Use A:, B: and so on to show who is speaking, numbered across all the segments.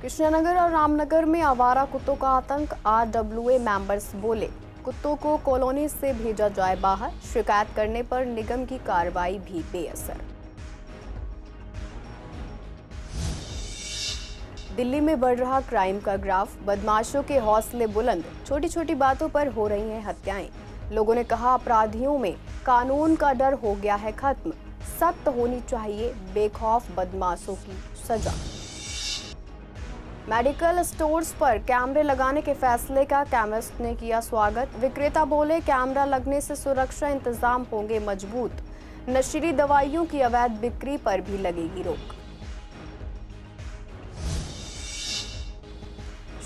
A: कृष्णनगर और रामनगर में आवारा कुत्तों का आतंक। आरडब्ल्यूए मेंबर्स बोले कुत्तों को कॉलोनी से भेजा जाए बाहर। शिकायत करने पर निगम की कार्रवाई भी बेअसर। दिल्ली में बढ़ रहा क्राइम का ग्राफ। बदमाशों के हौसले बुलंद। छोटी छोटी बातों पर हो रही हैं हत्याएं। लोगों ने कहा अपराधियों में कानून का डर हो गया है खत्म। सख्त होनी चाहिए बेखौफ बदमाशों की सजा। मेडिकल स्टोर्स पर कैमरे लगाने के फैसले का केमिस्ट ने किया स्वागत। विक्रेता बोले कैमरा लगने से सुरक्षा इंतजाम होंगे मजबूत। नशीली दवाइयों की अवैध बिक्री पर भी लगेगी रोक।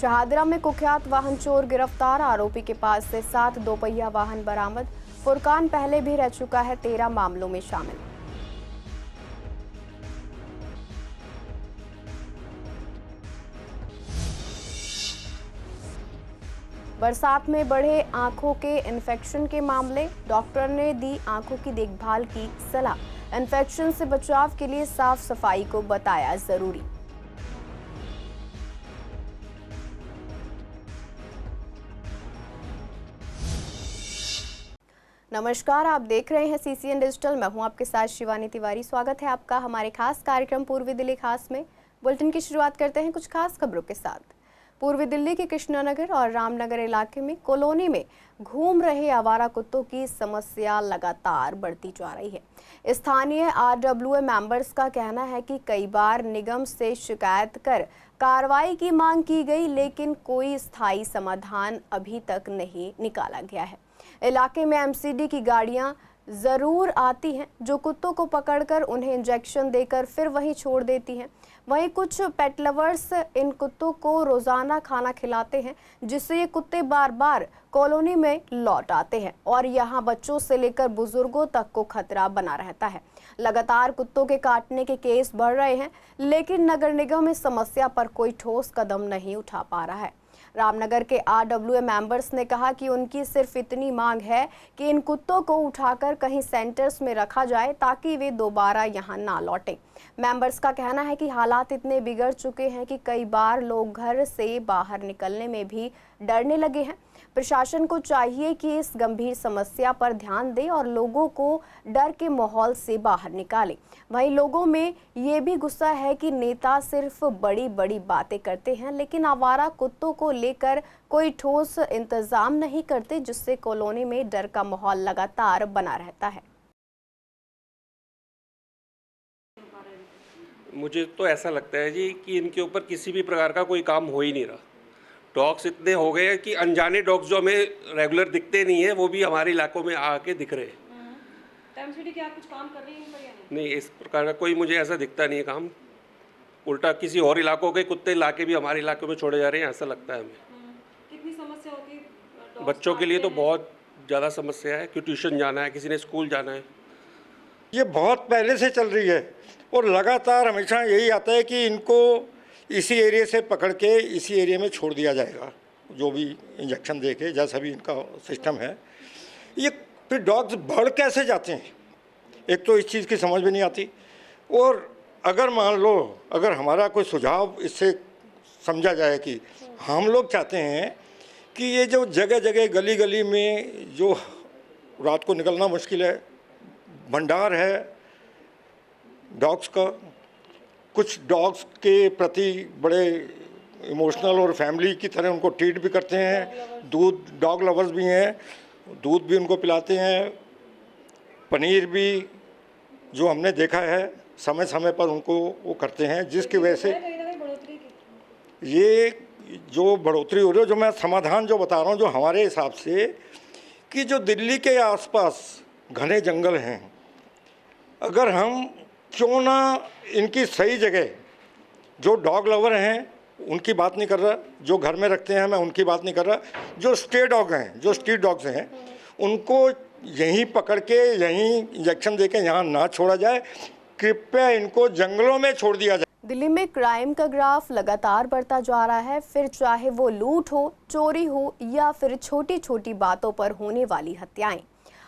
A: शहादरा में कुख्यात वाहन चोर गिरफ्तार। आरोपी के पास से 7 दोपहिया वाहन बरामद। फुरकान पहले भी रह चुका है 13 मामलों में शामिल। बरसात में बढ़े आंखों के इन्फेक्शन के मामले। डॉक्टर ने दी आंखों की देखभाल की सलाह। इन्फेक्शन से बचाव के लिए साफ सफाई को बताया जरूरी। नमस्कार, आप देख रहे हैं सीसीएन डिजिटल। मैं हूं आपके साथ शिवानी तिवारी। स्वागत है आपका हमारे खास कार्यक्रम पूर्वी दिल्ली खास में। बुलेटिन की शुरुआत करते हैं कुछ खास खबरों के साथ। पूर्वी दिल्ली के कृष्णनगर और रामनगर इलाके में कॉलोनी में घूम रहे आवारा कुत्तों की समस्या लगातार बढ़ती जा रही है। स्थानीय आरडब्ल्यूए मेंबर्स का कहना है कि कई बार निगम से शिकायत कर कार्रवाई की मांग की गई, लेकिन कोई स्थायी समाधान अभी तक नहीं निकाला गया है। इलाके में एमसीडी की गाड़ियां जरूर आती हैं जो कुत्तों को पकड़कर उन्हें इंजेक्शन देकर फिर वहीं छोड़ देती हैं। वहीं कुछ पेट लवर्स इन कुत्तों को रोजाना खाना खिलाते हैं, जिससे ये कुत्ते बार बार कॉलोनी में लौट आते हैं और यहाँ बच्चों से लेकर बुजुर्गों तक को खतरा बना रहता है। लगातार कुत्तों के काटने के केस बढ़ रहे हैं, लेकिन नगर निगम इस समस्या पर कोई ठोस कदम नहीं उठा पा रहा है। रामनगर के आरडब्ल्यूए मेंबर्स ने कहा कि उनकी सिर्फ इतनी मांग है कि इन कुत्तों को उठाकर कहीं सेंटर्स में रखा जाए ताकि वे दोबारा यहां ना लौटें। मेंबर्स का कहना है कि हालात इतने बिगड़ चुके हैं कि कई बार लोग घर से बाहर निकलने में भी डरने लगे हैं। प्रशासन को चाहिए कि इस गंभीर समस्या पर ध्यान दे और लोगों को डर के माहौल से बाहर निकाले। वहीं लोगों में ये भी गुस्सा है कि नेता सिर्फ बड़ी बड़ी बातें करते हैं, लेकिन आवारा कुत्तों को लेकर कोई ठोस इंतजाम नहीं करते, जिससे कॉलोनी में डर का माहौल लगातार बना रहता है।
B: मुझे तो ऐसा लगता है जी कि इनके ऊपर किसी भी प्रकार का कोई काम हो ही नहीं रहा। डॉग्स इतने हो गए हैं कि अनजाने डॉग्स जो हमें रेगुलर दिखते नहीं है वो भी हमारे इलाकों में आके दिख रहे हैं।
C: एमसीडी क्या कुछ काम कर रही है इन पर या
B: नहीं, इस प्रकार का कोई मुझे ऐसा दिखता नहीं है काम। उल्टा किसी और इलाकों के कुत्ते लाके भी हमारे इलाकों में छोड़े जा रहे हैं, ऐसा लगता है हमें।
C: कितनी समस्या होती है
B: बच्चों के लिए तो बहुत ज़्यादा समस्या है कि ट्यूशन जाना है, किसी ने स्कूल जाना है।
D: ये बहुत पहले से चल रही है और लगातार हमेशा यही आता है कि इनको इसी एरिया से पकड़ के इसी एरिया में छोड़ दिया जाएगा, जो भी इंजेक्शन दे के, जैसा भी इनका सिस्टम है। ये फिर डॉग्स बढ़ कैसे जाते हैं, एक तो इस चीज़ की समझ में नहीं आती। और अगर मान लो अगर हमारा कोई सुझाव इससे समझा जाए कि हम लोग चाहते हैं कि ये जो जगह जगह गली गली में जो रात को निकलना मुश्किल है, भंडार है डॉग्स का, कुछ डॉग्स के प्रति बड़े इमोशनल और फैमिली की तरह उनको ट्रीट भी करते हैं। दूध, डॉग लवर्स भी हैं, दूध भी उनको पिलाते हैं, पनीर भी जो हमने देखा है समय समय पर उनको वो करते हैं, जिसकी वजह से ये जो बढ़ोतरी हो रही है। जो मैं समाधान जो बता रहा हूँ, जो हमारे हिसाब से कि जो दिल्ली के आसपास घने जंगल हैं, अगर हम क्यों ना इनकी सही जगह, जो डॉग लवर हैं उनकी बात नहीं कर रहा, जो घर में रखते हैं मैं उनकी बात नहीं कर रहा, जो स्ट्रे डॉग हैं, जो स्ट्रीट डॉग्स हैं, उनको यहीं पकड़ के यहीं इंजेक्शन देके यहाँ ना छोड़ा जाए। कृपया इनको जंगलों में छोड़ दिया जाए।
A: दिल्ली में क्राइम का ग्राफ लगातार बढ़ता जा रहा है, फिर चाहे वो लूट हो, चोरी हो या फिर छोटी छोटी बातों पर होने वाली हत्याएं।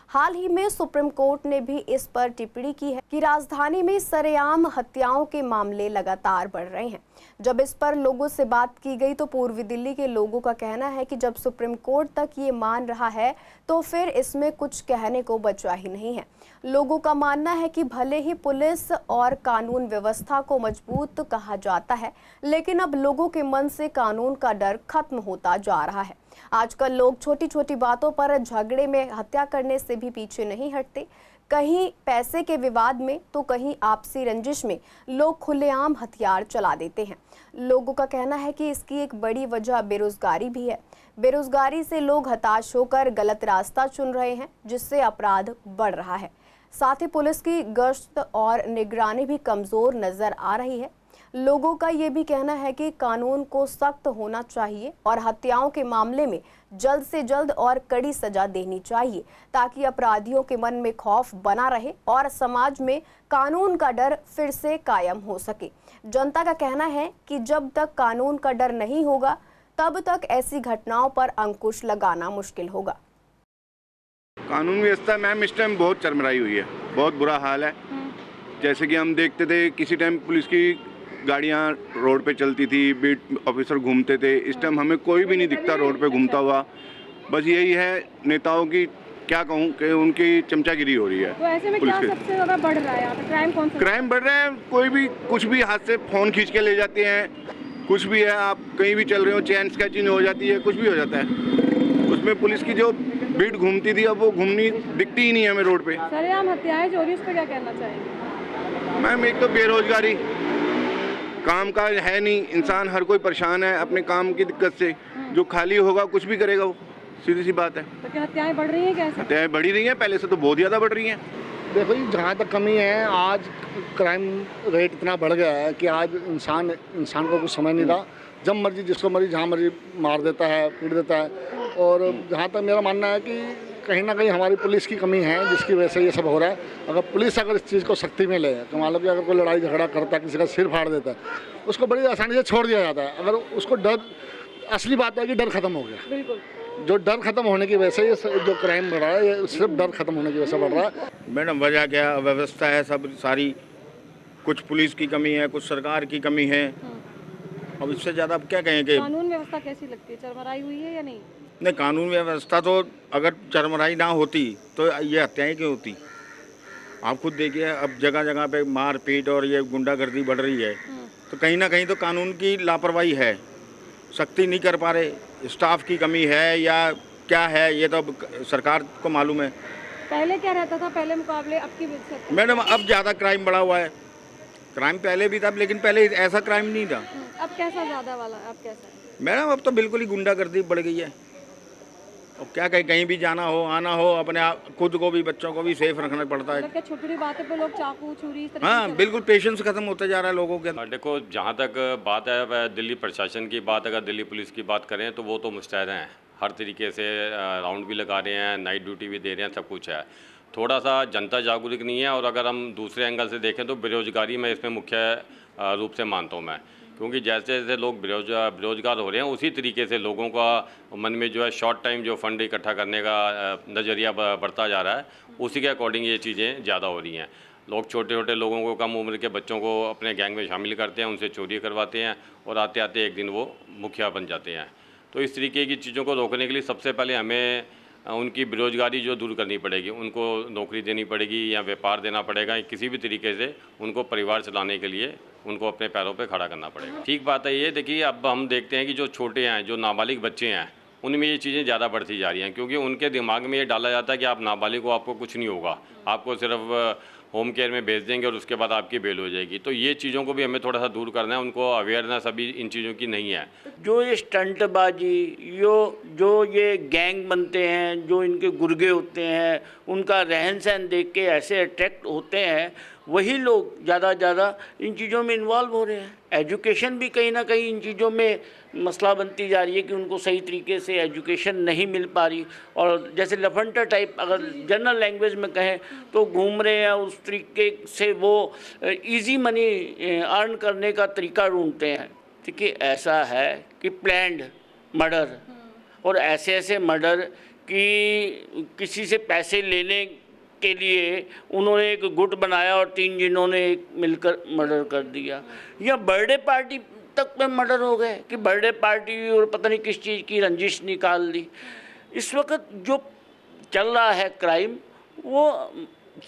A: हाल ही में सुप्रीम कोर्ट ने भी इस पर टिप्पणी की है कि राजधानी में सरेआम हत्याओं के मामले लगातार बढ़ रहे हैं। जब इस पर लोगों से बात की गई तो पूर्वी दिल्ली के लोगों का कहना है कि जब सुप्रीम कोर्ट तक ये मान रहा है तो फिर इसमें कुछ कहने को बचा ही नहीं है। लोगों का मानना है कि भले ही पुलिस और कानून व्यवस्था को मजबूत कहा जाता है, लेकिन अब लोगों के मन से कानून का डर खत्म होता जा रहा है। आजकल लोग छोटी छोटी बातों पर झगड़े में हत्या करने से भी पीछे नहीं हटते। कहीं पैसे के विवाद में तो कहीं आपसी रंजिश में लोग खुलेआम हथियार चला देते हैं। लोगों का कहना है कि इसकी एक बड़ी वजह बेरोजगारी भी है। बेरोजगारी से लोग हताश होकर गलत रास्ता चुन रहे हैं, जिससे अपराध बढ़ रहा है। साथ ही पुलिस की गश्त और निगरानी भी कमजोर नजर आ रही है। लोगों का ये भी कहना है कि कानून को सख्त होना चाहिए और हत्याओं के मामले में जल्द से जल्द और कड़ी सजा देनी चाहिए, ताकि अपराधियों के मन में खौफ बना रहे और समाज में कानून का डर फिर से कायम हो सके। जनता का कहना है कि जब तक कानून का डर नहीं होगा, तब तक ऐसी घटनाओं पर अंकुश लगाना मुश्किल होगा।
E: कानून व्यवस्था मैम इस टाइम बहुत चरमराई हुई है, बहुत बुरा हाल है। जैसे कि हम देखते थे किसी टाइम पुलिस की गाड़ियाँ रोड पे चलती थी, बीट ऑफिसर घूमते थे। इस टाइम हमें कोई भी नहीं दिखता रोड पे घूमता हुआ। बस यही है नेताओं की, क्या कहूँ कि उनकी चमचागिरी हो रही है।
C: तो ऐसे में क्या सबसे ज़्यादा बढ़ रहा है यहाँ पे? क्राइम कौन सा?
E: क्राइम बढ़ रहे हैं, कोई भी कुछ भी हाथ से फ़ोन खींच के ले जाते हैं, कुछ भी है, आप कहीं भी चल रहे हो, चैन स्केचिंग हो जाती है, कुछ भी हो जाता है। उसमें पुलिस की जो बीट घूमती थी, अब वो घूमनी दिखती ही नहीं है हमें रोड पे।
C: सरेआम हत्याएं, चोरी, उस पर क्या कहना चाहेंगे?
E: मैम एक तो बेरोजगारी, काम का है नहीं, इंसान हर कोई परेशान है अपने काम की दिक्कत से। जो खाली होगा कुछ भी करेगा वो, सीधी सी बात है।
C: तो क्या हत्याएं बढ़ रही हैं? कैसे
E: हत्याएं बढ़ी रही हैं, पहले से तो बहुत ज़्यादा बढ़ रही हैं।
F: देखो जी, जहाँ तक कमी है, आज क्राइम रेट इतना बढ़ गया है कि आज इंसान को कुछ समझ नहीं रहा। जब मर्जी जिसको मर्जी जहाँ मर्जी मार देता है, पीट देता है। और जहाँ तक मेरा मानना है कि कहीं ना कहीं हमारी पुलिस की कमी है, जिसकी वजह से ये सब हो रहा है। अगर पुलिस अगर इस चीज़ को सख्ती में ले, तो मान लो कि अगर कोई लड़ाई झगड़ा करता है, किसी का सिर फाड़ देता है, उसको बड़ी आसानी से छोड़ दिया जाता है। अगर उसको डर, असली बात है कि डर खत्म हो गया।
C: बिल्कुल,
F: जो डर खत्म होने की वजह से ये जो क्राइम बढ़ रहा है, ये सिर्फ डर खत्म होने की वजह से बढ़ रहा है।
E: मैडम वजह क्या, व्यवस्था है सब सारी, कुछ पुलिस की कमी है, कुछ सरकार की कमी है। अब इससे ज़्यादा अब क्या कहें कि
C: कानून व्यवस्था कैसी लगती है? चरमराई हुई है या नहीं?
E: नहीं, कानून व्यवस्था तो अगर चरमराई ना होती तो ये हत्याएं क्यों होती? आप खुद देखिए, अब जगह जगह पे मारपीट और ये गुंडागर्दी बढ़ रही है, तो कहीं ना कहीं तो कानून की लापरवाही है। सख्ती नहीं कर पा रहे, स्टाफ की कमी है या क्या है, ये तो अब सरकार को मालूम है।
C: पहले क्या रहता था, पहले मुकाबले अब की?
E: मैडम अब ज़्यादा क्राइम बढ़ा हुआ है। क्राइम पहले भी था, लेकिन पहले ऐसा क्राइम नहीं था।
C: अब कैसा ज़्यादा वाला? अब कैसा है?
E: मैडम अब तो बिल्कुल ही गुंडागर्दी बढ़ गई है। अब क्या कहें, कहीं भी जाना हो, आना हो, अपने आप खुद को भी बच्चों को भी सेफ रखना पड़ता है।
C: क्या छोटी छोटी बातें पे लोग चाकू छुरी इस तरह
E: हाँ, बिल्कुल पेशेंस खत्म होता जा रहा है लोगों के।
G: देखो, जहाँ तक बात है वह दिल्ली प्रशासन की बात, अगर दिल्ली पुलिस की बात करें तो वो तो मुस्तैद हैं, हर तरीके से राउंड भी लगा रहे हैं, नाइट ड्यूटी भी दे रहे हैं, सब कुछ है। थोड़ा सा जनता जागरूक नहीं है। और अगर हम दूसरे एंगल से देखें तो बेरोजगारी मैं इसमें मुख्य रूप से मानता हूँ मैं, क्योंकि जैसे जैसे लोग बेरोजगार हो रहे हैं, उसी तरीके से लोगों का मन में जो है शॉर्ट टाइम जो फंड इकट्ठा करने का नज़रिया बढ़ता जा रहा है, उसी के अकॉर्डिंग ये चीज़ें ज़्यादा हो रही हैं। लोग छोटे छोटे लोगों को, कम उम्र के बच्चों को अपने गैंग में शामिल करते हैं, उनसे चोरी करवाते हैं और आते आते एक दिन वो मुखिया बन जाते हैं। तो इस तरीके की चीज़ों को रोकने के लिए सबसे पहले हमें उनकी बेरोजगारी जो दूर करनी पड़ेगी, उनको नौकरी देनी पड़ेगी या व्यापार देना पड़ेगा, किसी भी तरीके से उनको परिवार चलाने के लिए उनको अपने पैरों पे खड़ा करना पड़ेगा। ठीक बात है ये। देखिए, अब हम देखते हैं कि जो छोटे हैं, जो नाबालिग बच्चे हैं, उनमें ये चीज़ें ज़्यादा बढ़ती जा रही हैं, क्योंकि उनके दिमाग में ये डाला जाता है कि आप नाबालिग हो, आपको कुछ नहीं होगा, आपको सिर्फ होम केयर में भेज देंगे और उसके बाद आपकी बेल हो जाएगी। तो ये चीज़ों को भी हमें थोड़ा सा दूर करना है, उनको अवेयरनेस अभी इन चीज़ों की नहीं है।
H: जो ये स्टंटबाजी, जो ये गैंग बनते हैं, जो इनके गुर्गे होते हैं, उनका रहन सहन देख के ऐसे अट्रैक्ट होते हैं, वही लोग ज़्यादा इन चीज़ों में इन्वॉल्व हो रहे हैं। एजुकेशन भी कहीं ना कहीं इन चीज़ों में मसला बनती जा रही है कि उनको सही तरीके से एजुकेशन नहीं मिल पा रही। और जैसे लफंटर टाइप, अगर जनरल लैंग्वेज में कहें तो घूम रहे हैं, उस तरीके से वो इजी मनी अर्न करने का तरीका ढूंढते हैं। ठीक है, ऐसा है कि प्लान्ड मर्डर, और ऐसे ऐसे मर्डर कि किसी से पैसे लेने के लिए उन्होंने एक गुट बनाया और 3 जिनों ने मिलकर मर्डर कर दिया, या बर्थडे पार्टी तक में मर्डर हो गए कि बर्थडे पार्टी और पता नहीं किस चीज़ की रंजिश निकाल दी। इस वक्त जो चल रहा है क्राइम, वो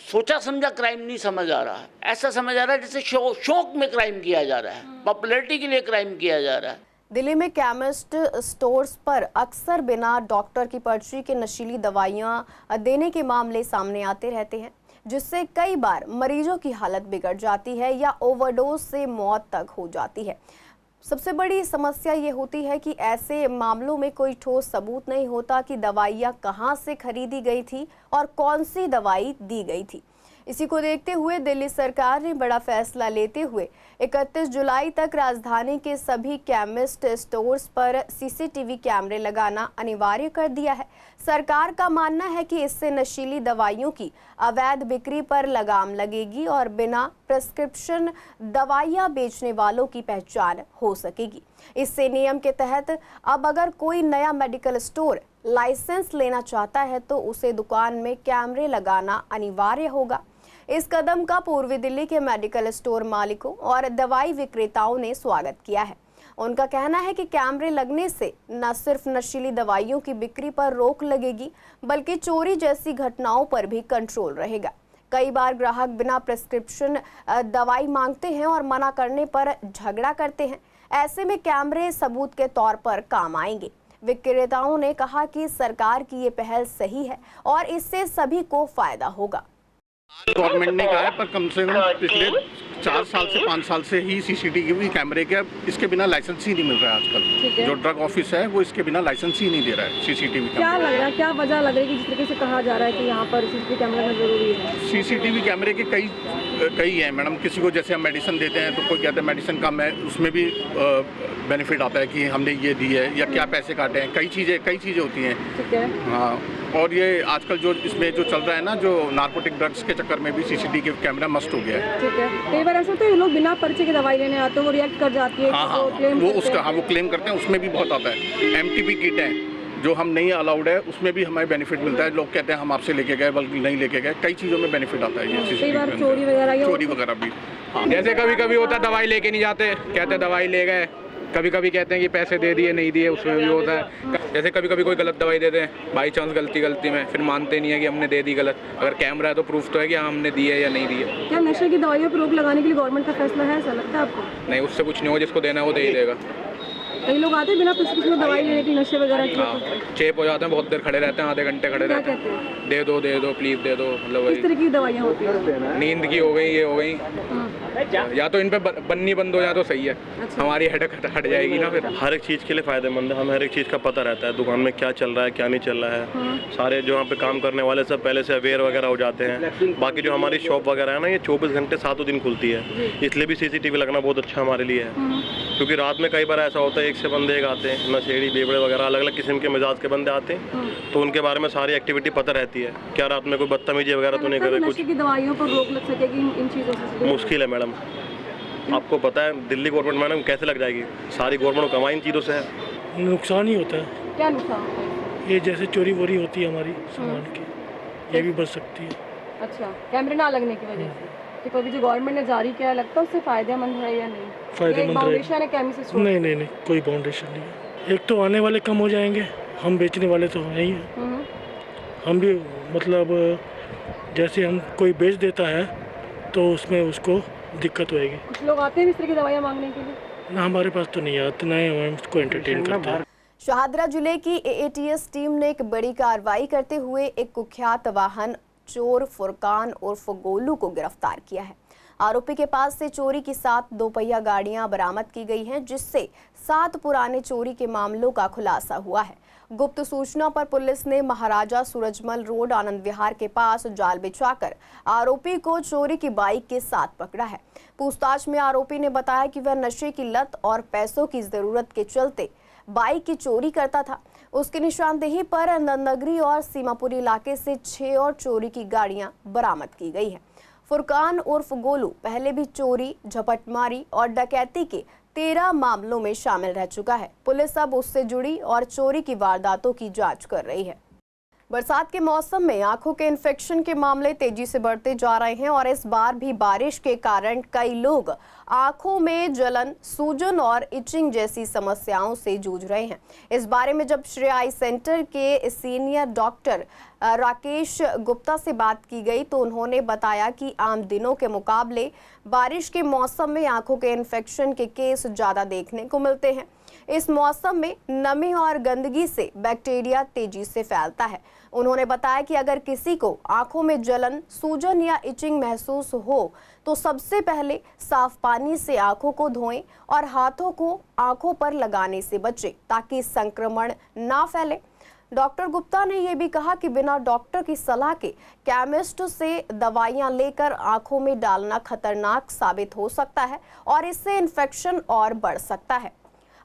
H: सोचा समझा क्राइम नहीं समझ आ रहा है, ऐसा समझ आ रहा है जैसे शौक में क्राइम किया जा रहा है, पॉपुलैरिटी के लिए क्राइम किया जा रहा है।
A: दिल्ली में केमिस्ट स्टोर्स पर अक्सर बिना डॉक्टर की पर्ची के नशीली दवाइयां देने के मामले सामने आते रहते हैं, जिससे कई बार मरीजों की हालत बिगड़ जाती है या ओवरडोज से मौत तक हो जाती है। सबसे बड़ी समस्या ये होती है कि ऐसे मामलों में कोई ठोस सबूत नहीं होता कि दवाइयाँ कहाँ से खरीदी गई थी और कौन सी दवाई दी गई थी। इसी को देखते हुए दिल्ली सरकार ने बड़ा फैसला लेते हुए 31 जुलाई तक राजधानी के सभी केमिस्ट स्टोर्स पर सीसीटीवी कैमरे लगाना अनिवार्य कर दिया है। सरकार का मानना है कि इससे नशीली दवाइयों की अवैध बिक्री पर लगाम लगेगी और बिना प्रिस्क्रिप्शन दवाइयां बेचने वालों की पहचान हो सकेगी। इससे नियम के तहत अब अगर कोई नया मेडिकल स्टोर लाइसेंस लेना चाहता है तो उसे दुकान में कैमरे लगाना अनिवार्य होगा। इस कदम का पूर्वी दिल्ली के मेडिकल स्टोर मालिकों और दवाई विक्रेताओं ने स्वागत किया है। उनका कहना है कि कैमरे लगने से न सिर्फ नशीली दवाइयों की बिक्री पर रोक लगेगी, बल्कि चोरी जैसी घटनाओं पर भी कंट्रोल रहेगा। कई बार ग्राहक बिना प्रिस्क्रिप्शन दवाई मांगते हैं और मना करने पर झगड़ा करते हैं। ऐसे में कैमरे सबूत के तौर पर काम आएंगे। विक्रेताओं ने कहा कि सरकार की ये पहल सही है और इससे सभी को फायदा होगा।
E: गवर्नमेंट ने कहा है, पर कम से कम पिछले 4 साल से 5 साल से ही सीसीटीवी कैमरे के इसके बिना लाइसेंस ही नहीं मिल रहा है आजकल। जो ड्रग ऑफिस है वो इसके बिना लाइसेंस ही नहीं दे रहा है सीसीटीवी कैमरे।
C: क्या लग रहा है, क्या वजह लग रही है कि जिस तरीके से कहा जा रहा है कि यहाँ पर सीसीटीवी कैमरा जरूरी है?
E: सीसीटीवी कैमरे के कई हैं मैडम। किसी को जैसे हम मेडिसिन देते हैं तो कोई कहते हैं मेडिसिन कम है, उसमें भी बेनिफिट आता है कि हमने ये दी है या क्या पैसे काटे हैं, कई चीज़ें होती हैं।
C: ठीक है।
E: हाँ, और ये आजकल जो इसमें जो चल रहा है ना, जो नार्कोटिक ड्रग्स के चक्कर में भी सीसीटीवी कैमरा मस्ट हो गया है।
C: ठीक है। कई बार ऐसा होता है लोग बिना पर्चे की दवाई लेने आते हैं, वो रिएक्ट कर जाती है।
E: हाँ, वो क्लेम करते हैं, उसमें भी बहुत आता है। एमटीपी किट है जो हम नहीं अलाउड है, उसमें भी हमें बेनिफिट मिलता है। लोग कहते हैं हम आपसे लेके गए, बल्कि नहीं लेके गए। कई चीज़ों में बेनिफिट आता है ये।
C: कई बार चोरी वगैरह
E: भी। हाँ।
I: जैसे कभी कभी होता है दवाई लेके नहीं जाते, कहते दवाई ले गए, कभी कभी कहते हैं कि पैसे दे दिए नहीं दिए, उसमें भी होता है। जैसे कभी कभी कोई गलत दवाई देते हैं बाई चांस गलती में, फिर मानते नहीं है कि हमने दे दी गलत। अगर कैमरा है तो प्रूफ तो है कि हाँ हमने दी है या नहीं दी है।
C: क्या नशे की दवाइयों पर रोक लगाने के लिए गवर्नमेंट का फैसला है, ऐसा लगता है आपको?
I: नहीं, उससे कुछ नहीं होगा, जिसको देना है वो दे ही देगा।
C: कई लोग आते हैं बिना प्रिस्क्रिप्शन दवाई लेने की, नशे वगैरह की।
I: हाँ, चेप हो जाते हैं, बहुत देर खड़े रहते हैं, आधे घंटे खड़े रहते हैं। दे दो प्लीज दे दो, मतलब
C: किस तरह की दवाइयाँ होती हैं?
I: नींद की हो गई, ये हो गई, या तो इन पे बननी बंद हो जाए तो सही है।
C: अच्छा।
I: हमारी हेडेक हट जाएगी ना फिर।
J: हर एक चीज़ के लिए फ़ायदेमंद है। हमें हर एक चीज़ का पता रहता है, दुकान में क्या चल रहा है क्या नहीं चल रहा है। सारे जो यहाँ पे काम करने वाले सब पहले से अवेयर वगैरह हो जाते हैं। बाकी जो हमारी शॉप वगैरह है ना, ये 24 घंटे 7 दिन खुलती है, इसलिए भी सीसीटीवी लगना बहुत अच्छा हमारे लिए है। क्योंकि रात में कई बार ऐसा होता है, एक से बंदे एक आते हैं, नशेड़ी बेवड़े वगैरह अलग अलग किस्म के मिजाज के बंदे आते हैं, तो उनके बारे में सारी एक्टिविटी पता रहती है। क्या रात में कोई बदतमीजी वगैरह तो नहीं करे कुछ।
C: नशे की दवाइयों पर रोक लग सकेगी इन चीज़ों से?
J: मुश्किल है मैडम। आपको पता है दिल्ली गवर्नमेंट मैडम कैसे लग जाएगी? सारी गवर्नमेंट कमाई इन चीज़ों से है।
K: नुकसान ही होता है।
C: क्या नुकसान होता है?
K: ये जैसे चोरी वोरी होती है हमारी सामान की, ये भी बच सकती है।
C: अच्छा, कैमरे ना लगने की वजह से। कि कभी जो गवर्नमेंट ने जारी किया, लगता है उससे फायदेमंद है या नहीं?
K: फायदेमंद
C: फाउंडेशन है केमिस्ट?
K: नहीं, कोई बाउंडेशन नहीं है। एक तो आने वाले कम हो जाएंगे, हम बेचने वाले तो हैं ही। हम भी मतलब जैसे हम कोई बेच देता है तो उसमें उसको दिक्कत होएगी।
C: कुछ लोग आते हैं इस तरह की दवाइयाँ मांगने के लिए?
K: ना, हमारे पास तो नहीं आते, ना ही हम उसको एंटरटेन करते हैं।
A: शाहदरा जिले की AATS टीम ने एक बड़ी कार्रवाई करते हुए एक कुख्यात वाहन चोर फुरकान उर्फ गोलू को गिरफ्तार किया है। आरोपी के पास से चोरी की 7 दोपहिया गाड़ियां बरामद की गई हैं, जिससे 7 पुराने चोरी के मामलों का खुलासा हुआ है। गुप्त सूचना पर पुलिस ने महाराजा सूरजमल रोड आनंद विहार के पास जाल बिछाकर आरोपी को चोरी की बाइक के साथ पकड़ा है। पूछताछ में आरोपी ने बताया कि वह नशे की लत और पैसों की जरूरत के चलते बाइक की चोरी करता था। उसकी निशानदेही पर नंदनगरी और सीमापुरी इलाके से 6 और चोरी की गाड़ियां बरामद की गई है। फुरकान उर्फ गोलू पहले भी चोरी, झपटमारी और डकैती के 13 मामलों में शामिल रह चुका है। पुलिस अब उससे जुड़ी और चोरी की वारदातों की जांच कर रही है। बरसात के मौसम में आंखों के इन्फेक्शन के मामले तेजी से बढ़ते जा रहे हैं और इस बार भी बारिश के कारण कई लोग आंखों में जलन, सूजन और इचिंग जैसी समस्याओं से जूझ रहे हैं। इस बारे में जब श्रेय आई सेंटर के सीनियर डॉक्टर राकेश गुप्ता से बात की गई तो उन्होंने बताया कि आम दिनों के मुकाबले बारिश के मौसम में आंखों के इन्फेक्शन के केस ज़्यादा देखने को मिलते हैं। इस मौसम में नमी और गंदगी से बैक्टीरिया तेजी से फैलता है। उन्होंने बताया कि अगर किसी को आंखों में जलन, सूजन या इचिंग महसूस हो तो सबसे पहले साफ पानी से आंखों को धोएं और हाथों को आंखों पर लगाने से बचें ताकि संक्रमण ना फैले। डॉक्टर गुप्ता ने यह भी कहा कि बिना डॉक्टर की सलाह के केमिस्ट से दवाइयां लेकर आंखों में डालना खतरनाक साबित हो सकता है और इससे इन्फेक्शन और बढ़ सकता है।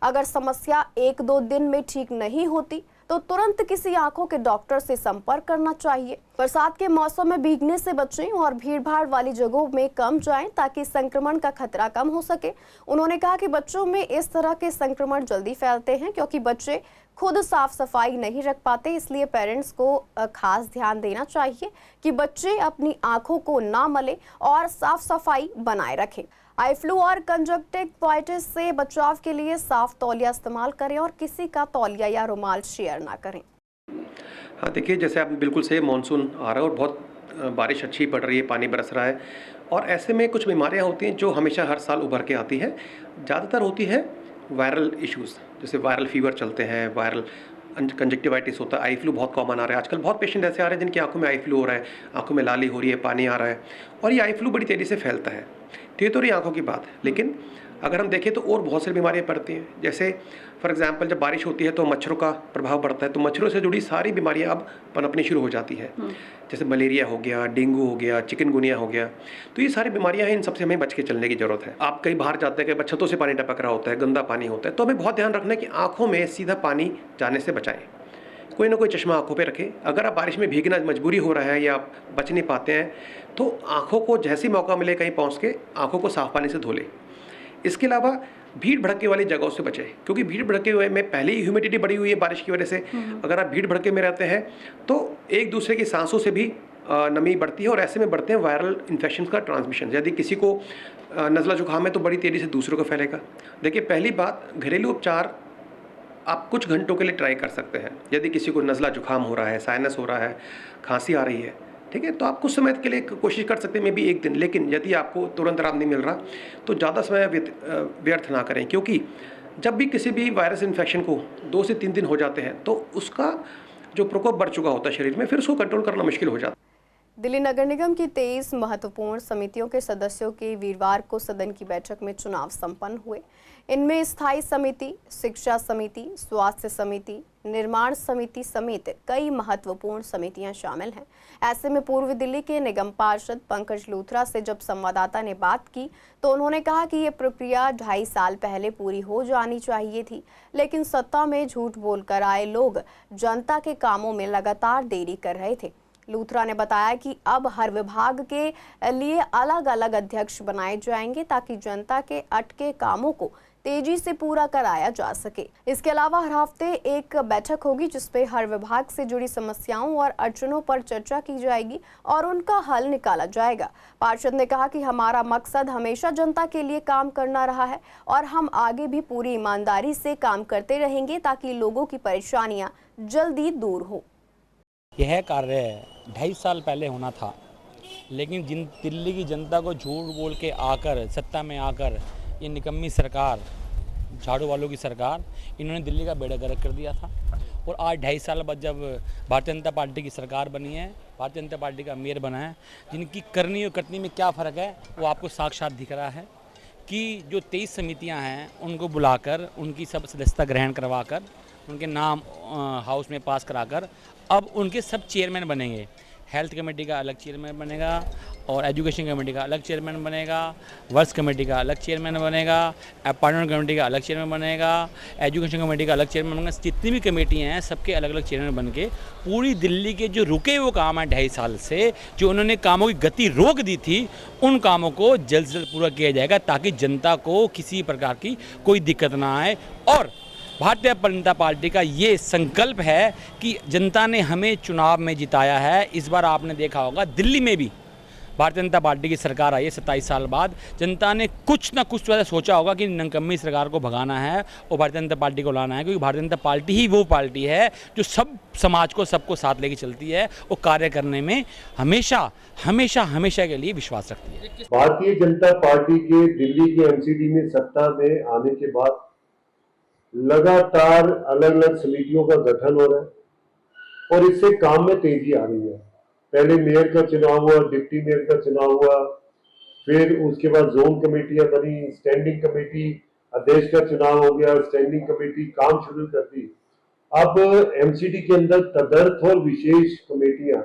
A: अगर समस्या 1-2 दिन में ठीक नहीं होती तो तुरंत किसी आंखों के डॉक्टर से संपर्क करना चाहिए। बरसात के मौसम में भीगने से बचें और भीड़भाड़ वाली जगहों में कम जाएं ताकि संक्रमण का खतरा कम हो सके। उन्होंने कहा कि बच्चों में इस तरह के संक्रमण जल्दी फैलते हैं क्योंकि बच्चे खुद साफ सफाई नहीं रख पाते, इसलिए पेरेंट्स को खास ध्यान देना चाहिए कि बच्चे अपनी आंखों को ना मलें और साफ सफाई बनाए रखें। आई फ्लू और कंजक्टिवाइटिस से बचाव के लिए साफ तौलिया इस्तेमाल करें और किसी का तौलिया या रुमाल शेयर ना करें।
L: हाँ देखिए, जैसे आप बिल्कुल सही, मानसून आ रहा है और बहुत बारिश अच्छी पड़ रही है, पानी बरस रहा है और ऐसे में कुछ बीमारियां होती हैं जो हमेशा हर साल उभर के आती है। ज़्यादातर होती है वायरल इश्यूज़, जैसे वायरल फीवर चलते हैं, वायरल कंजक्टिवाइटिस होता है, आई फ्लू बहुत कॉमन आ रहा है आजकल। बहुत पेशेंट ऐसे आ रहे हैं जिनकी आंखों में आई फ्लू हो रहा है, आंखों में लाली हो रही है, पानी आ रहा है और ये आई फ्लू बड़ी तेज़ी से फैलता है। ये तो रही आंखों की बात, लेकिन अगर हम देखें तो और बहुत सारी बीमारियां पड़ती हैं। जैसे फॉर एग्जांपल जब बारिश होती है तो मच्छरों का प्रभाव बढ़ता है, तो मच्छरों से जुड़ी सारी बीमारियां अब पनपनी शुरू हो जाती है। जैसे मलेरिया हो गया, डेंगू हो गया, चिकनगुनिया हो गया, तो ये सारी बीमारियां हैं, इन सबसे हमें बच के चलने की जरूरत है। आप कहीं बाहर जाते हैं, कहीं छतों से पानी टपक रहा होता है, गंदा पानी होता है, तो हमें बहुत ध्यान रखना है कि आँखों में सीधा पानी जाने से बचाएं। कोई ना कोई चश्मा आंखों पे रखें। अगर आप बारिश में भीगना मजबूरी हो रहा है या आप बच नहीं पाते हैं तो आंखों को जैसे ही मौका मिले कहीं पहुंच के आंखों को साफ पानी से धो लें। इसके अलावा भीड़ भड़के वाली जगहों से बचें, क्योंकि भीड़ भड़के हुए में पहले ही ह्यूमिडिटी बढ़ी हुई है बारिश की वजह से। अगर आप भीड़ भड़के में रहते हैं तो एक दूसरे की सांसों से भी नमी बढ़ती है और ऐसे में बढ़ते हैं वायरल इन्फेक्शन का ट्रांसमिशन। यदि किसी को नज़ला जुकाम है तो बड़ी तेज़ी से दूसरों को फैलेगा। देखिए, पहली बात, घरेलू उपचार आप कुछ घंटों के लिए ट्राई कर सकते हैं। यदि किसी को नज़ला जुकाम हो रहा है, साइनस हो रहा है, खांसी आ रही है, ठीक है, तो आप कुछ समय के लिए कोशिश कर सकते हैं, मे बी 1 दिन। लेकिन यदि आपको तुरंत आराम नहीं मिल रहा तो ज़्यादा समय व्यर्थ ना करें, क्योंकि जब भी किसी भी वायरस इन्फेक्शन को 2 से 3 दिन हो जाते हैं तो उसका जो प्रकोप बढ़ चुका होता है शरीर में, फिर उसको कंट्रोल करना मुश्किल हो जाता है।
A: दिल्ली नगर निगम की 23 महत्वपूर्ण समितियों के सदस्यों के वीरवार को सदन की बैठक में चुनाव संपन्न हुए। इनमें स्थायी समिति, शिक्षा समिति, स्वास्थ्य समिति, निर्माण समिति समेत कई महत्वपूर्ण समितियां शामिल हैं। ऐसे में पूर्व दिल्ली के निगम पार्षद पंकज लूथरा से जब संवाददाता ने बात की तो उन्होंने कहा कि ये प्रक्रिया 2.5 साल पहले पूरी हो जानी चाहिए थी, लेकिन सत्ता में झूठ बोलकर आए लोग जनता के कामों में लगातार देरी कर रहे थे। लूथरा ने बताया कि अब हर विभाग के लिए अलग अलग अध्यक्ष बनाए जाएंगे ताकि जनता के अटके कामों को तेजी से पूरा कराया जा सके। इसके अलावा हर हफ्ते एक बैठक होगी जिसपे हर विभाग से जुड़ी समस्याओं और अड़चनों पर चर्चा की जाएगी और उनका हल निकाला जाएगा। पार्षद ने कहा कि हमारा मकसद हमेशा जनता के लिए काम करना रहा है और हम आगे भी पूरी ईमानदारी से काम करते रहेंगे ताकि लोगों की परेशानियां जल्दी दूर हो।
M: यह कार्य 2.5 साल पहले होना था, लेकिन दिल्ली की जनता को झूठ बोल के आकर सत्ता में आकर ये निकम्मी सरकार, झाड़ू वालों की सरकार, इन्होंने दिल्ली का बेड़ा गर्क कर दिया था। और आज 2.5 साल बाद जब भारतीय जनता पार्टी की सरकार बनी है, भारतीय जनता पार्टी का मेयर बना है, जिनकी करनी और कटनी में क्या फ़र्क है वो आपको साक्षात दिख रहा है कि जो 23 समितियां हैं उनको बुलाकर उनकी सब सदस्यता ग्रहण करवाकर उनके नाम हाउस में पास कराकर अब उनके सब चेयरमैन बनेंगे। हेल्थ कमेटी का अलग चेयरमैन बनेगा और एजुकेशन कमेटी का अलग चेयरमैन बनेगा, वर्क्स कमेटी का अलग चेयरमैन बनेगा, अपॉइंटमेंट कमेटी का अलग चेयरमैन बनेगा, एजुकेशन कमेटी का अलग चेयरमैन बनेगा। जितनी भी कमेटियां हैं सबके अलग अलग चेयरमैन बन के पूरी दिल्ली के जो रुके हुए काम है 2.5 साल से, जो उन्होंने कामों की गति रोक दी थी, उन कामों को जल्द से जल्द पूरा किया जाएगा ताकि जनता को किसी प्रकार की कोई दिक्कत ना आए और भारतीय जनता पार्टी का ये संकल्प है कि जनता ने हमें चुनाव में जिताया है। इस बार आपने देखा होगा दिल्ली में भी भारतीय जनता पार्टी की सरकार आई है 27 साल बाद। जनता ने कुछ ना कुछ तो सोचा होगा कि नंकम्मी सरकार को भगाना है और भारतीय जनता पार्टी को लाना है, क्योंकि भारतीय जनता पार्टी ही वो पार्टी है जो सब समाज को सबको साथ लेके चलती है और कार्य करने में हमेशा हमेशा हमेशा के लिए विश्वास रखती है।
N: भारतीय जनता पार्टी के दिल्ली के एमसीडी में सत्ता में आने के बाद लगातार अलग अलग समितियों का गठन हो रहा है और इससे काम में तेजी आ रही है। पहले मेयर का चुनाव हुआ, डिप्टी मेयर का चुनाव हुआ, फिर उसके बाद जोन कमेटियां बनी, स्टैंडिंग कमेटी, अध्यक्ष का चुनाव हो गया, स्टैंडिंग कमेटी काम शुरू कर दी। अब एमसीडी के अंदर तदर्थ और विशेष कमेटियां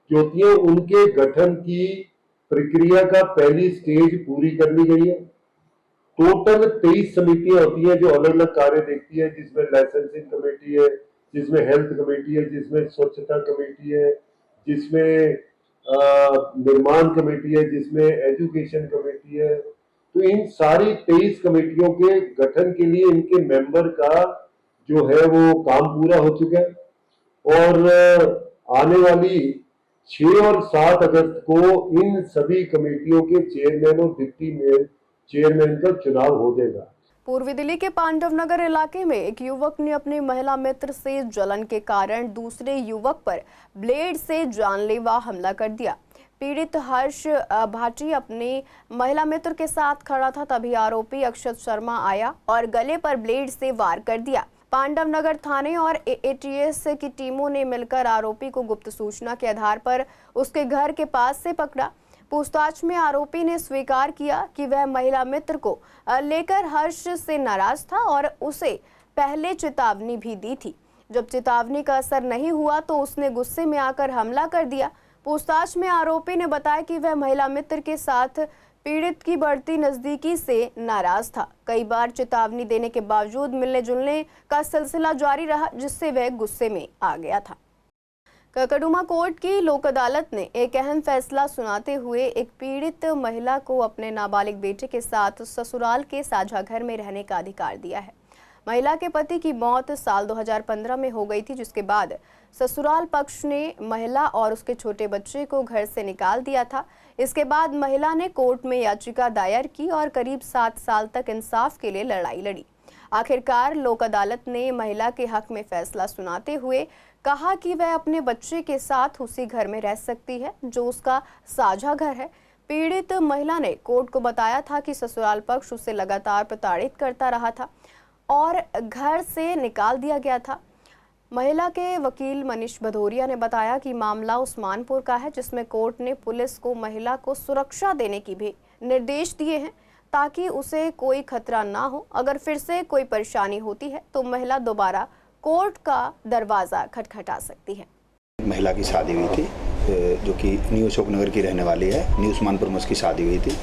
N: जो होती हैं उनके गठन की प्रक्रिया का पहली स्टेज पूरी कर ली गई है। टोटल 23 समितियां होती हैं जो अलग अलग कार्य देखती है, जिसमें लाइसेंसिंग कमेटी है, जिसमें हेल्थ कमेटी है, जिसमें स्वच्छता कमेटी है, जिसमें निर्माण कमेटी है, जिसमें एजुकेशन कमेटी है। तो इन सारी 23 कमेटियों के गठन के लिए इनके मेंबर का जो है वो काम पूरा हो चुका है और आने वाली 6 और 7 अगस्त को इन सभी कमेटियों के चेयरमैन और डिप्टी चेयरमैन का चुनाव हो जाएगा।
A: पूर्वी दिल्ली के पांडव नगर इलाके में एक युवक ने अपने महिला मित्र से जलन के कारण दूसरे युवक पर ब्लेड से जानलेवा हमला कर दिया। पीड़ित हर्ष भाटी अपने महिला मित्र के साथ खड़ा था, तभी आरोपी अक्षत शर्मा आया और गले पर ब्लेड से वार कर दिया। पांडव नगर थाने और एटीएस की टीमों ने मिलकर आरोपी को गुप्त सूचना के आधार पर उसके घर के पास से पकड़ा। पूछताछ में आरोपी ने स्वीकार किया कि वह महिला मित्र को लेकर हर्ष से नाराज था और उसे पहले चेतावनी भी दी थी। जब चेतावनी का असर नहीं हुआ तो उसने गुस्से में आकर हमला कर दिया। पूछताछ में आरोपी ने बताया कि वह महिला मित्र के साथ पीड़ित की बढ़ती नजदीकी से नाराज था। कई बार चेतावनी देने के बावजूद मिलने जुलने का सिलसिला जारी रहा, जिससे वह गुस्से में आ गया था। ककड़ुमा कोर्ट की लोक अदालत ने एक अहम फैसला सुनाते हुए एक पीड़ित महिला को अपने नाबालिग बेटे के साथ ससुराल के साझा घर में रहने का अधिकार दिया है। महिला के पति की मौत साल 2015 में हो गई थी, जिसके बाद ससुराल पक्ष ने महिला और उसके छोटे बच्चे को घर से निकाल दिया था। इसके बाद महिला ने कोर्ट में याचिका दायर की और करीब 7 साल तक इंसाफ के लिए लड़ाई लड़ी। आखिरकार लोक अदालत ने महिला के हक में फैसला सुनाते हुए कहा कि वह अपने बच्चे के साथ उसी घर में रह सकती है जो उसका साझा घर है। पीड़ित महिला ने कोर्ट को बताया था कि ससुराल पक्ष उसे लगातार प्रताड़ित करता रहा था और घर से निकाल दिया गया था। महिला के वकील मनीष भदौरिया ने बताया कि मामला उस्मानपुर का है, जिसमें कोर्ट ने पुलिस को महिला को सुरक्षा देने की भी निर्देश दिए हैं ताकि उसे कोई खतरा ना हो। अगर फिर से कोई परेशानी होती है तो महिला दोबारा कोर्ट का दरवाज़ा खटखटा सकती है।
O: महिला की शादी हुई थी जो कि न्यू अशोक नगर की रहने वाली है। न्यू उस्मानपुर में उसकी शादी हुई थी।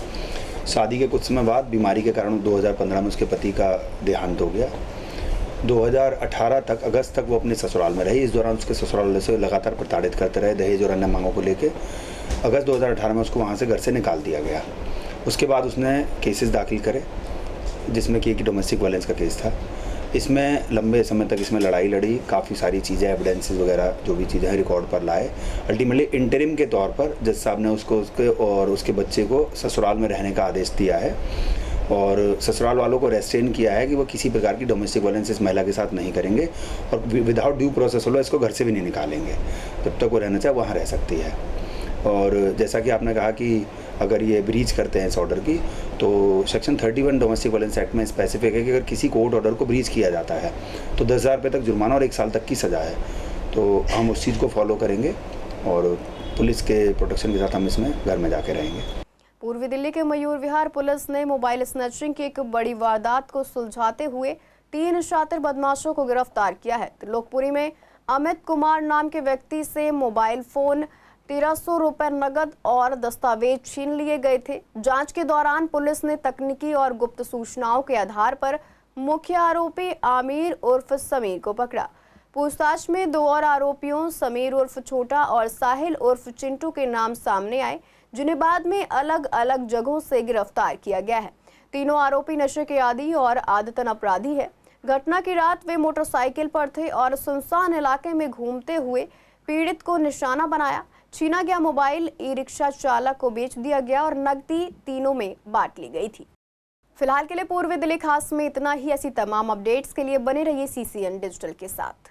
O: शादी के कुछ समय बाद बीमारी के कारण 2015 में उसके पति का देहांत हो गया। 2018 तक अगस्त तक वो अपने ससुराल में रही। इस दौरान उसके ससुराल वाले से लगातार प्रताड़ित करते रहे दहेज और अन्य मांगों को लेकर। अगस्त 2018 में उसको वहाँ से घर से निकाल दिया गया। उसके बाद उसने केसेस दाखिल करे, जिसमें कि एक डोमेस्टिक वायलेंस का केस था। इसमें लंबे समय तक इसमें लड़ाई लड़ी, काफ़ी सारी चीज़ें एविडेंसेस वगैरह जो भी चीज़ें रिकॉर्ड पर लाए। अल्टीमेटली इंटरिम के तौर पर जज साहब ने उसको उसके और उसके बच्चे को ससुराल में रहने का आदेश दिया है और ससुराल वालों को रेस्ट्रेन किया है कि वो किसी प्रकार की डोमेस्टिक वायलेंस इस महिला के साथ नहीं करेंगे और विदाउट ड्यू प्रोसेस हो इसको घर से भी नहीं निकालेंगे। जब तक वो रहना चाहे वहाँ रह सकती है। और जैसा कि आपने कहा कि अगर ये ब्रीच करते हैं इस ऑर्डर की, तो सेक्शन 31 डोमेस्टिक वायलेंस एक्ट में स्पेसिफिक है कि अगर किसी कोर्ट ऑर्डर को ब्रीच किया जाता है तो 10,000 रुपये तक जुर्माना और 1 साल तक की सज़ा है। तो हम उस चीज़ को फॉलो करेंगे और पुलिस के प्रोटेक्शन के साथ हम इसमें घर में जाके रहेंगे।
A: पूर्वी दिल्ली के मयूर विहार पुलिस ने मोबाइल स्नैचिंग की एक बड़ी वारदात को सुलझाते हुए 3 शातिर बदमाशों को गिरफ्तार किया है। त्रिलोकपुरी में अमित कुमार नाम के व्यक्ति से मोबाइल फ़ोन, 1300 रुपये नकद और दस्तावेज छीन लिए गए थे। जांच के दौरान पुलिस ने तकनीकी और गुप्त सूचनाओं के आधार पर मुख्य आरोपी आमिर उर्फ समीर को पकड़ा। पूछताछ में 2 और आरोपियों समीर उर्फ छोटा और साहिल उर्फ चिंटू के नाम सामने आए, जिन्हें बाद में अलग अलग जगहों से गिरफ्तार किया गया है। तीनों आरोपी नशे के आदी और आदतन अपराधी है। घटना की रात वे मोटरसाइकिल पर थे और सुनसान इलाके में घूमते हुए पीड़ित को निशाना बनाया। छीना गया मोबाइल ई रिक्शा चालक को बेच दिया गया और नकदी तीनों में बांट ली गई थी। फिलहाल के लिए पूर्वी दिल्ली खास में इतना ही। ऐसी तमाम अपडेट्स के लिए बने रहिए CCN डिजिटल के साथ।